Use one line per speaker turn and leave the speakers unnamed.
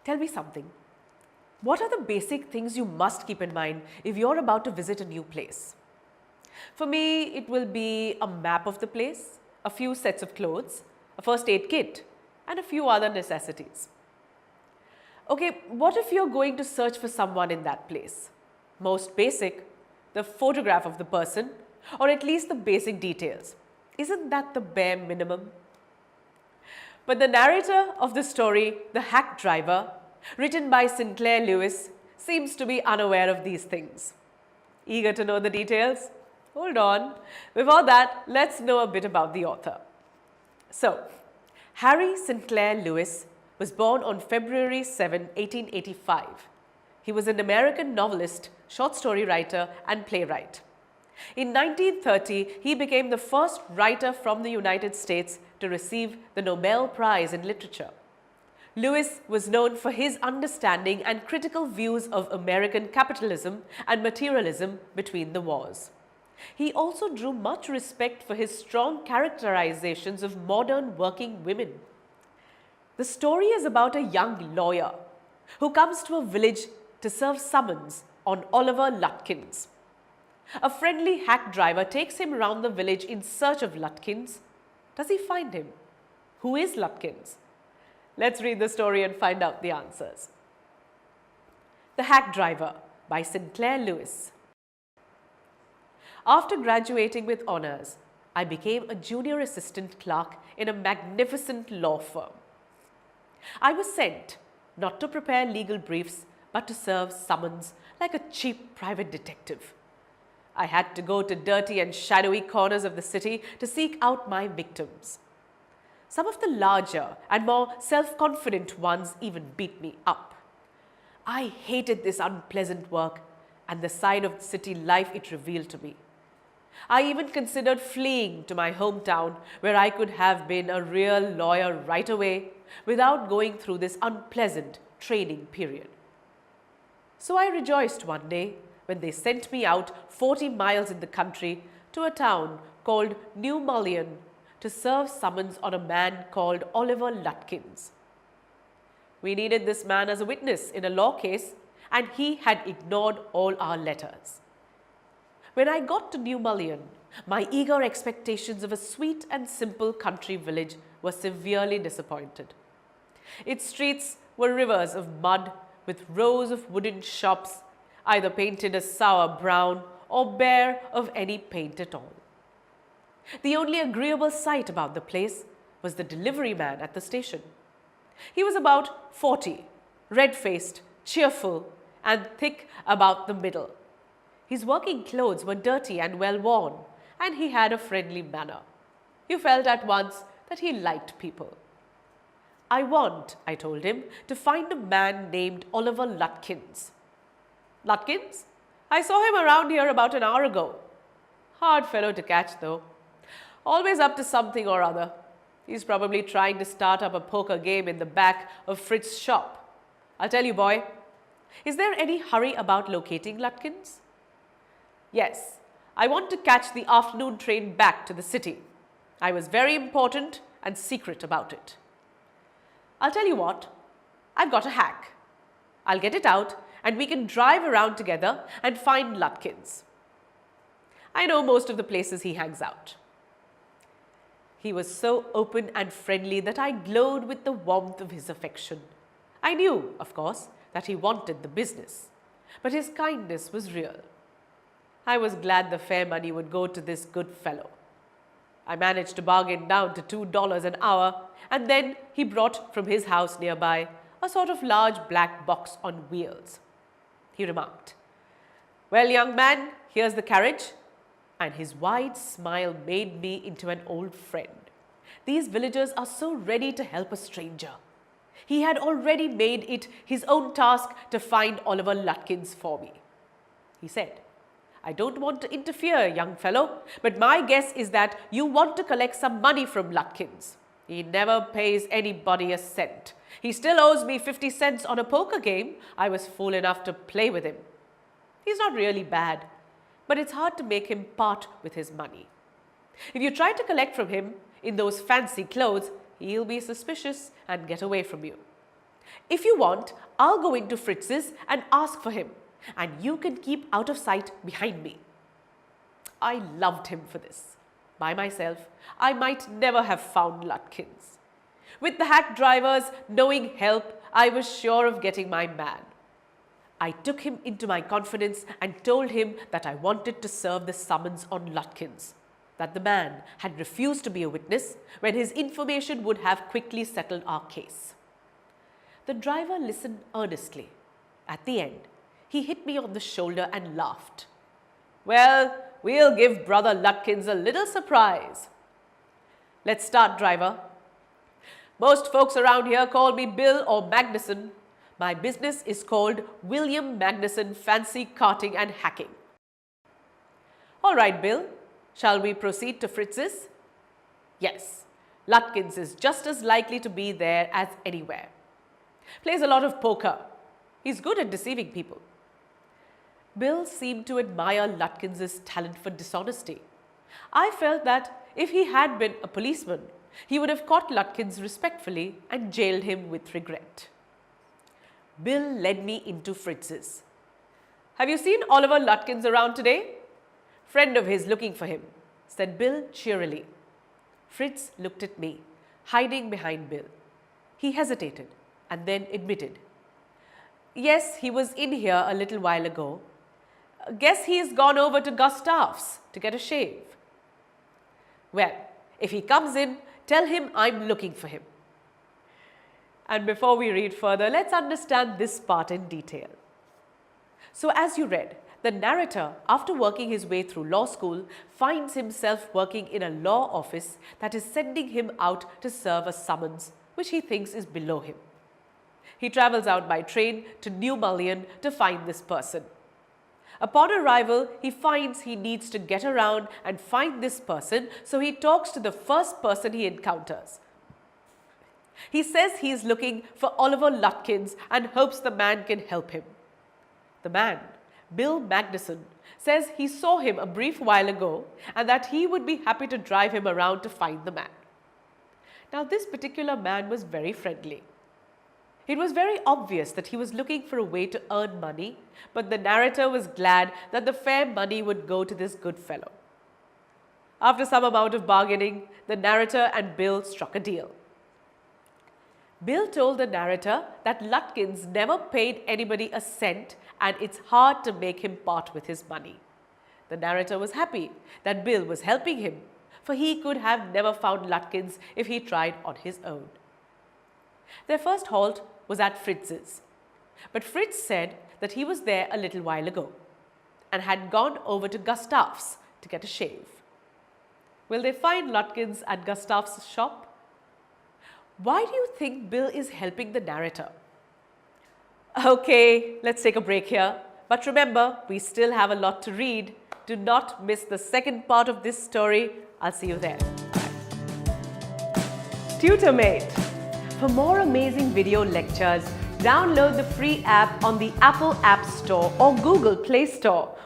Tell me something. What are the basic things you must keep in mind if you're about to visit a new place? For me, it will be a map of the place, a few sets of clothes, a first aid kit, and a few other necessities. Okay, what if you're going to search for someone in that place? Most basic, the photograph of the person, or at least the basic details. Isn't that the bare minimum? But the narrator of the story, the hack driver, written by Sinclair Lewis, seems to be unaware of these things. Eager to know the details? Hold on. Before that, let's know a bit about the author. So, Harry Sinclair Lewis was born on February 7, 1885. He was an American novelist, short story writer, and playwright. In 1930, he became the first writer from the United States to receive the Nobel Prize in Literature. Lewis was known for his understanding and critical views of American capitalism and materialism between the wars. He also drew much respect for his strong characterizations of modern working women. The story is about a young lawyer who comes to a village to serve summons on Oliver Lutkins. A friendly hack driver takes him around the village in search of Lutkins. Does he find him? Who is Lutkins? Let's read the story and find out the answers. The Hack Driver by Sinclair Lewis. After graduating with honors, I became a junior assistant clerk in a magnificent law firm. I was sent not to prepare legal briefs, but to serve summons like a cheap private detective. I had to go to dirty and shadowy corners of the city to seek out my victims. Some of the larger and more self-confident ones even beat me up. I hated this unpleasant work and the side of city life it revealed to me. I even considered fleeing to my hometown where I could have been a real lawyer right away without going through this unpleasant training period. So I rejoiced one day when they sent me out 40 miles in the country to a town called New Mullion to serve summons on a man called Oliver Lutkins. We needed this man as a witness in a law case, and he had ignored all our letters. When I got to New Mullion, my eager expectations of a sweet and simple country village were severely disappointed. Its streets were rivers of mud with rows of wooden shops, either painted a sour brown or bare of any paint at all. The only agreeable sight about the place was the delivery man at the station. He was about 40, red-faced, cheerful, and thick about the middle. His working clothes were dirty and well-worn, and he had a friendly manner. You felt at once that he liked people. I want, I told him, to find a man named Oliver Lutkins. Lutkins? I saw him around here about an hour ago. Hard fellow to catch, though. Always up to something or other. He's probably trying to start up a poker game in the back of Fritz's shop. I'll tell you, boy. Is there any hurry about locating Lutkins? Yes, I want to catch the afternoon train back to the city. I was very important and secret about it. I'll tell you what, I've got a hack. I'll get it out and we can drive around together and find Lutkins. I know most of the places he hangs out. He was so open and friendly that I glowed with the warmth of his affection. I knew, of course, that he wanted the business, but his kindness was real. I was glad the fare money would go to this good fellow. I managed to bargain down to $2 an hour, and then he brought from his house nearby a sort of large black box on wheels. He remarked, "Well, young man, here's the carriage." And his wide smile made me into an old friend. These villagers are so ready to help a stranger. He had already made it his own task to find Oliver Lutkins for me. He said, "I don't want to interfere, young fellow, but my guess is that you want to collect some money from Lutkins. He never pays anybody a cent. He still owes me 50 cents on a poker game I was fool enough to play with him. He's not really bad, but it's hard to make him part with his money. If you try to collect from him in those fancy clothes, he'll be suspicious and get away from you. If you want, I'll go into Fritz's and ask for him, and you can keep out of sight behind me. I loved him for this. By myself, I might never have found Lutkins. With the hack drivers knowing help, I was sure of getting my man. I took him into my confidence and told him that I wanted to serve the summons on Lutkins, that the man had refused to be a witness when his information would have quickly settled our case. The driver listened earnestly. At the end, he hit me on the shoulder and laughed. Well, we'll give Brother Lutkins a little surprise. Let's start, driver. Most folks around here call me Bill or Magnuson. My business is called William Magnuson Fancy Carting and Hacking. All right, Bill, shall we proceed to Fritz's? Yes, Lutkins is just as likely to be there as anywhere. Plays a lot of poker. He's good at deceiving people. Bill seemed to admire Lutkins' talent for dishonesty. I felt that if he had been a policeman, he would have caught Lutkins respectfully and jailed him with regret. Bill led me into Fritz's. Have you seen Oliver Lutkins around today? Friend of his looking for him, said Bill cheerily. Fritz looked at me, hiding behind Bill. He hesitated and then admitted. Yes, he was in here a little while ago. Guess he's gone over to Gustav's to get a shave. Well, if he comes in, tell him I'm looking for him. And before we read further, let's understand this part in detail. So as you read, the narrator, after working his way through law school, finds himself working in a law office that is sending him out to serve a summons, which he thinks is below him. He travels out by train to New Mullion to find this person. Upon arrival, he finds he needs to get around and find this person, so he talks to the first person he encounters. He says he is looking for Oliver Lutkins and hopes the man can help him. The man, Bill Magnuson, says he saw him a brief while ago and that he would be happy to drive him around to find the man. Now, this particular man was very friendly. It was very obvious that he was looking for a way to earn money, but the narrator was glad that the fair money would go to this good fellow. After some amount of bargaining, the narrator and Bill struck a deal. Bill told the narrator that Lutkins never paid anybody a cent and it's hard to make him part with his money. The narrator was happy that Bill was helping him, for he could have never found Lutkins if he tried on his own. Their first halt was at Fritz's, but Fritz said that he was there a little while ago and had gone over to Gustav's to get a shave. Will they find Lutkins at Gustav's shop? Why do you think Bill is helping the narrator? Okay, let's take a break here. But remember, we still have a lot to read. Do not miss the second part of this story. I'll see you there. Bye. TutorMate. For more amazing video lectures, download the free app on the Apple App Store or Google Play Store.